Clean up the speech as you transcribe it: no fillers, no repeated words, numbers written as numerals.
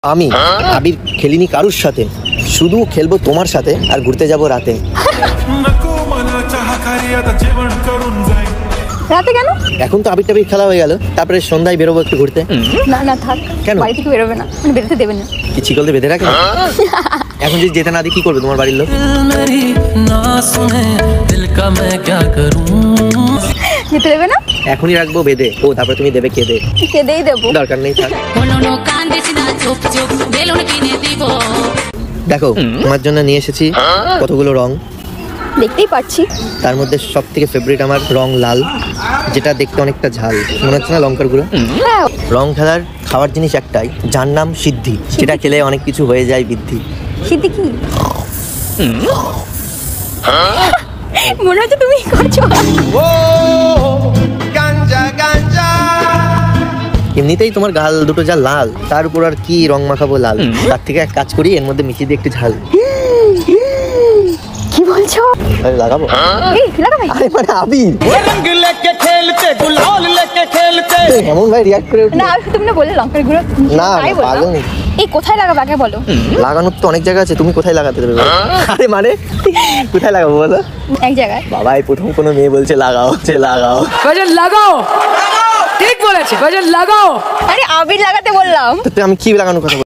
আমি আবির খেলিনি কারুর সাথে, শুধু খেলবো তোমার সাথে আর ঘুরতে যাব রাতে। রাতে কেন? এখন তো আবির টাবির খেলা হয়ে গেল, তারপরে সন্ধ্যায় বেরোবো একটু ঘুরতে। না না থাক, কেন? বাড়ি থেকে বেরোবে না, মানে বেরোতে দেবেন না। কি ছিকলতে বেঁধে রাখে? এখন যদি যেতে না দিই কি করবে তোমার বাড়ির লোক? যেতে দেবে না? এখনই রাখবো বেঁধে, ও তারপরে তুমি দেবে কেঁদে। কেঁদেই দেবো। দরকার নেই থাক। দেখো তোমার জন্য নিয়ে এসেছি কতগুলো রং, দেখতেই পাচ্ছি। তার মধ্যে সব থেকে ফেভারিট আমার রং লাল, যেটা দেখতে অনেকটা ঝাল মনে হচ্ছে না লঙ্কার গুঁড়ো। হ্যাঁ, রং খেলার খাওয়ার জিনিস একটাই, যার নাম সিদ্ধি, যেটা খেলে অনেক কিছু হয়ে যায় বৃদ্ধি। সিদ্ধি কি? মনে হচ্ছে তুমি করছো। এমনিতেই তোমার গাল দুটো যা লাল, তার উপর আর কি রং মাখাবো লাল। তার থেকে এক কাজ করি, এর মধ্যে মিশিয়ে দিয়ে একটু ঝাল। কি বলছো? আরে লাগাবো? এই লাগাবে? আরে মানে আবির এমন ভাই রিয়াক্ট করে উঠলো। না আমি তুমি না বললে লঙ্কার গুঁড়ো। না, তাই না, বললাম। পাগল নাকি? এই কোথায় লাগাবে আগে বলো। লাগানোর তো অনেক জায়গা আছে, তুমি কোথায় লাগাতে দেবে বলো? আরে মানে কোথায় লাগাবো বলো? এক জায়গায়। বাবা এই প্রথম কোনো মেয়ে বলছে লাগাও, সে লাগাও। গজল লাগাও, ঠিক বলেছে, গজল লাগাও। আরে আবির লাগাতে বললাম। তো আমি কি লাগানোর কথা বলছি?